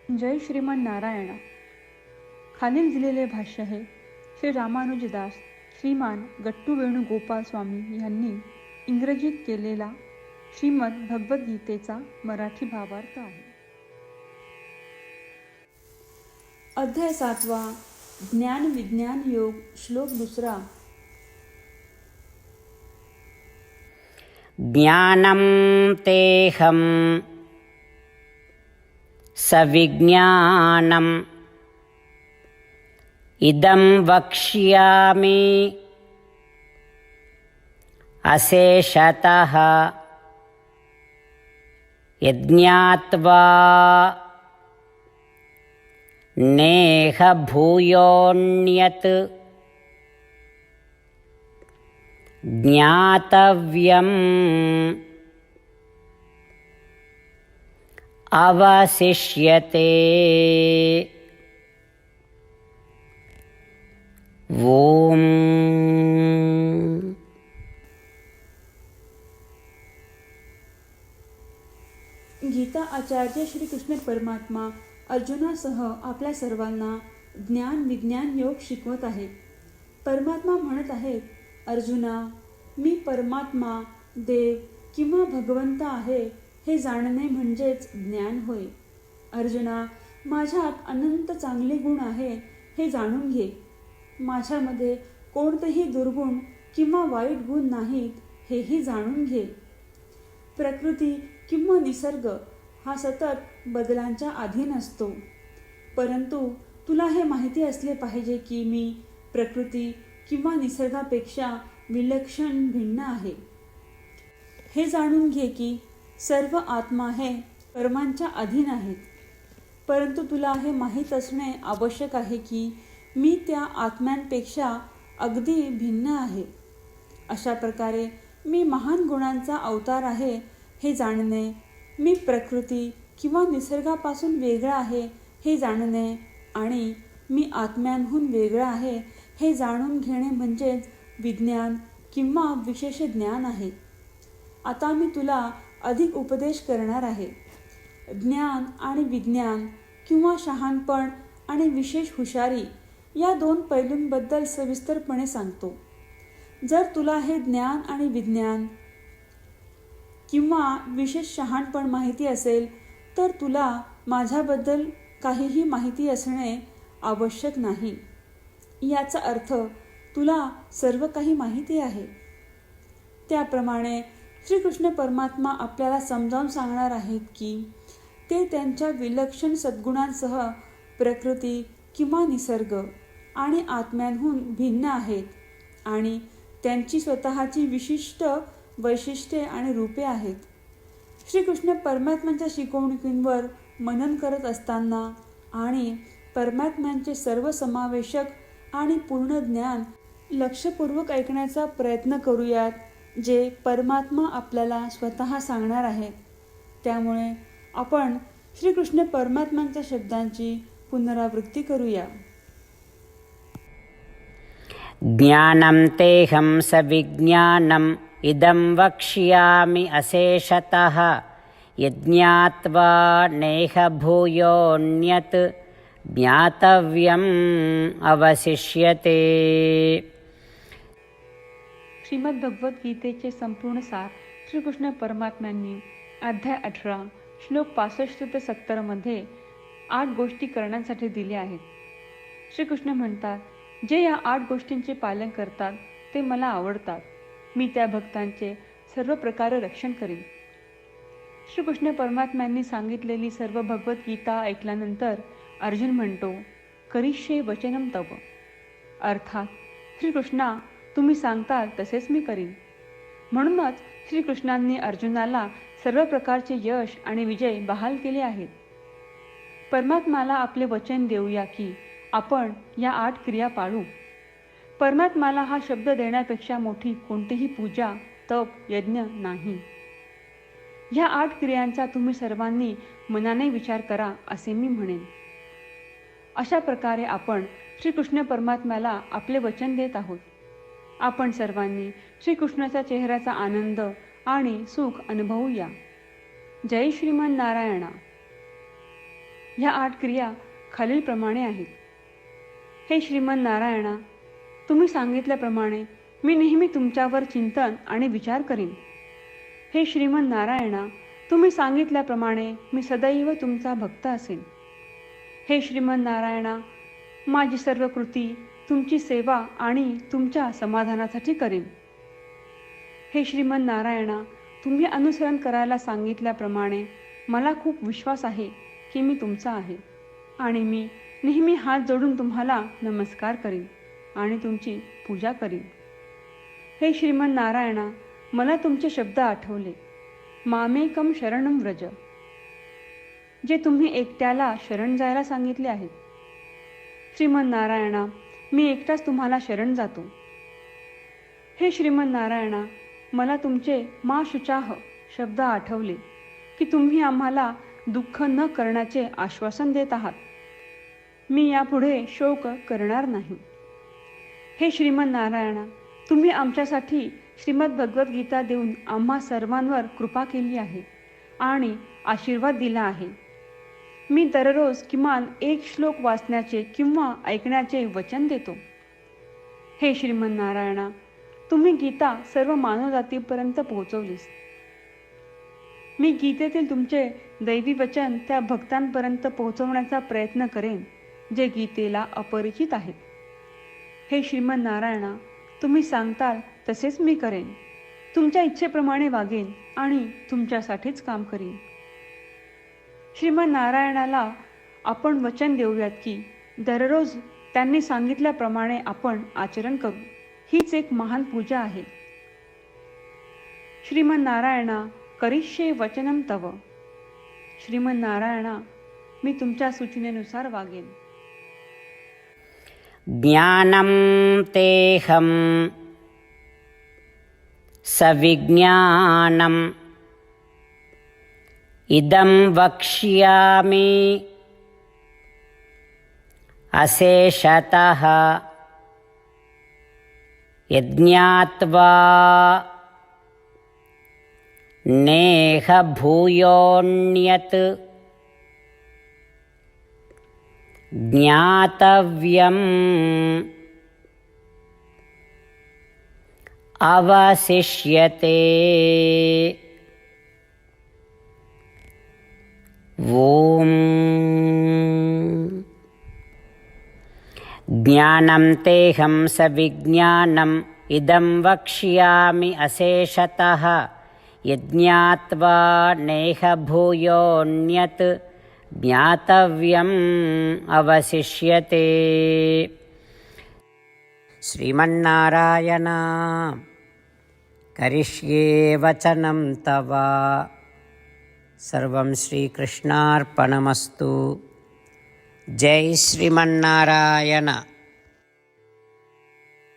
जय श्रीमन नारायणा. खालील दिलेले भाष्य हे श्री रामानुजदास श्रीमान गट्टू वेणुगोपाल स्वामी यांनी इंग्रजीत केलेला श्रीमद भगवद्गीतेचा मराठी भावार्थ आहे. अध्याय 7वा, ज्ञान विज्ञान योग, श्लोक 2. ज्ञानं तेहं सविज्ञानम् इदं वक्ष्यामि अशेषतः यज्ञात्वा नेह भूयोऽन्यत् ज्ञातव्यम् अवशिष्यते. ओम. गीता आचार्य श्री कृष्ण परमात्मा अर्जुनासह आपल्या सर्वांना ज्ञान विज्ञान योग शिकवत आहेत. परमात्मा म्हणत आहेत, अर्जुना, मी परमात्मा, देव किंवा भगवंत आहे हे जाणणे म्हणजेच ज्ञान होय. अर्जुना, माझ्यात अनंत चांगले गुण आहे हे जाणून घे. माझ्यामध्ये कोणतेही दुर्गुण किंवा वाईट गुण नाहीत हेही जाणून घे. प्रकृती किंवा निसर्ग हा सतत बदलांच्या अधीन असतो, परंतु तुला हे माहिती असले पाहिजे की मी प्रकृती किंवा निसर्गापेक्षा विलक्षण भिन्न आहे. हे जाणून घे की सर्व आत्मा हे कर्मांच्या अधीन आहेत, परंतु तुला हे माहीत असणे आवश्यक आहे की मी त्या आत्म्यांपेक्षा अगदी भिन्न आहे. अशा प्रकारे मी महान गुणांचा अवतार आहे हे जाणणे, मी प्रकृती किंवा निसर्गापासून वेगळा आहे हे जाणणे आणि मी आत्म्यांहून वेगळा आहे हे जाणून घेणे म्हणजेच विज्ञान किंवा विशेष ज्ञान आहे. आता मी तुला अधिक उपदेश करणार आहे. ज्ञान आणि विज्ञान किंवा शहाणपण आणि विशेष हुशारी या 2 पैलूंबद्दल सविस्तरपणे सांगतो. जर तुला हे ज्ञान आणि विज्ञान किंवा विशेष शहाणपण माहिती असेल तर तुला माझ्याबद्दल काहीही माहिती असणे आवश्यक नाही. याचा अर्थ तुला सर्व काही माहिती आहे. त्याप्रमाणे श्रीकृष्ण परमात्मा आपल्याला समजावून सांगणार आहेत की ते त्यांच्या विलक्षण सद्गुणांसह प्रकृती किंवा निसर्ग आणि आत्म्यांहून भिन्न आहेत आणि त्यांची स्वतःची विशिष्ट वैशिष्ट्ये आणि रूपे आहेत. श्रीकृष्ण परमात्म्यांच्या शिकवणुकींवर मनन करत असताना आणि परमात्म्यांचे सर्वसमावेशक आणि पूर्ण ज्ञान लक्षपूर्वक ऐकण्याचा प्रयत्न करूयात, जे परमात्मा आपल्याला स्वतः सांगणार आहेत. त्यामुळे आपण श्रीकृष्ण परमात्म्यांच्या शब्दांची पुनरावृत्ती करूया. ज्ञानं तेहं सविज्ञानम् इदं वक्ष्यामि अशेषतः यज्ञात्वा नेह भूयोऽन्यत् ज्ञातव्यम् अवशिष्यते. श्रीमद भगवद्गीतेचे संपूर्ण सार श्रीकृष्ण परमात्म्यांनी अध्याय 18 श्लोक 65 ते 70 मध्ये 8 गोष्टी करण्यासाठी दिल्या आहेत. श्रीकृष्ण म्हणतात, जे या 8 गोष्टींचे पालन करतात ते मला आवडतात. मी त्या भक्तांचे सर्व प्रकारे रक्षण करीन. श्रीकृष्ण परमात्म्यांनी सांगितलेली सर्व भगवद्गीता ऐकल्यानंतर अर्जुन म्हणतो, करिष्ये वचनं तव. अर्थात श्रीकृष्णा, तुम्ही सांगताल तसेच मी करीन. म्हणूनच श्रीकृष्णांनी अर्जुनाला सर्व प्रकारचे यश आणि विजय बहाल केले आहेत. परमात्म्याला आपले वचन देऊया की आपण या 8 क्रिया पाळू. परमात्म्याला हा शब्द देण्यापेक्षा मोठी कोणतीही पूजा, तप, यज्ञ नाही. ह्या 8 क्रियांचा तुम्ही सर्वांनी मनाने विचार करा असे मी म्हणेन. अशा प्रकारे आपण श्रीकृष्ण परमात्म्याला आपले वचन देत आहोत. आपण सर्वांनी श्रीकृष्णाच्या चेहऱ्याचा आनंद आणि सुख अनुभवूया. जय श्रीमन नारायणा. ह्या 8 क्रिया खालीलप्रमाणे आहेत. हे श्रीमन नारायणा, तुम्ही सांगितल्याप्रमाणे मी नेहमी तुमच्यावर चिंतन आणि विचार करीन. हे श्रीमन नारायणा, तुम्ही सांगितल्याप्रमाणे मी सदैव तुमचा भक्त असेन. हे श्रीमन नारायणा, माझी सर्व कृती तुमची सेवा आणि तुमच्या समाधानासाठी करेन. हे श्रीमन नारायणा, तुम्ही अनुसरण करायला सांगितल्याप्रमाणे मला खूप विश्वास आहे की मी तुमचा आहे आणि मी नेहमी हात जोडून तुम्हाला नमस्कार करीन आणि तुमची पूजा करीन. हे श्रीमन नारायणा, मला तुमचे शब्द आठवले. मामेकम शरणम व्रज, जे तुम्ही एकट्याला शरण जायला सांगितले आहेत. श्रीमन नारायणा, मी एकटाच तुम्हाला शरण जातो. हे श्रीमन नारायणा, मला तुमचे मा शुचाह शब्द आठवले की तुम्ही आम्हाला दुःख न करण्याचे आश्वासन देत आहात. मी यापुढे शोक करणार नाही. हे श्रीमन नारायणा, तुम्ही आमच्यासाठी श्रीमद भगवद्गीता देऊन आम्हा सर्वांवर कृपा केली आहे आणि आशीर्वाद दिला आहे. मी दररोज किमान 1 श्लोक वाचण्याचे किंवा ऐकण्याचे वचन देतो. हे श्रीमन नारायणा, तुम्ही गीता सर्व मानवजातीपर्यंत पोहोचवलीस. मी गीतेतील तुमचे दैवी वचन त्या भक्तांपर्यंत पोहोचवण्याचा प्रयत्न करेन जे गीतेला अपरिचित आहेत. हे श्रीमन नारायणा, तुम्ही सांगताल तसेच मी करेन. तुमच्या इच्छेप्रमाणे वागेन आणि तुमच्यासाठीच काम करीन. श्रीमन नारायणाला आपण वचन देऊयात की दररोज त्यांनी सांगितल्याप्रमाणे आपण आचरण करू. हीच एक महान पूजा आहे. श्रीमन नारायणा, करिष्ये वचनम तव. श्रीमन नारायणा, मी तुमच्या सूचनेनुसार वागेन. ज्ञानं तेहं सविज्ञानम् इदं वक्ष्यामि अशेषतः यज्ञात्वा नेह भूयोऽन्यत् ज्ञातव्यम् अवशिष्यते. ॐ ज्ञानं तेहं सविज्ञानम् इदं वक्ष्यामि अशेषतः यज्ञात्वा नेह भूयोऽन्यत् ज्ञातव्यम् अवशिष्यते. श्रीमन्नारायण, करिष्ये वचनं तव. सर्वं श्रीकृष्णार्पणमस्तु. जय श्रीमन्नारायण.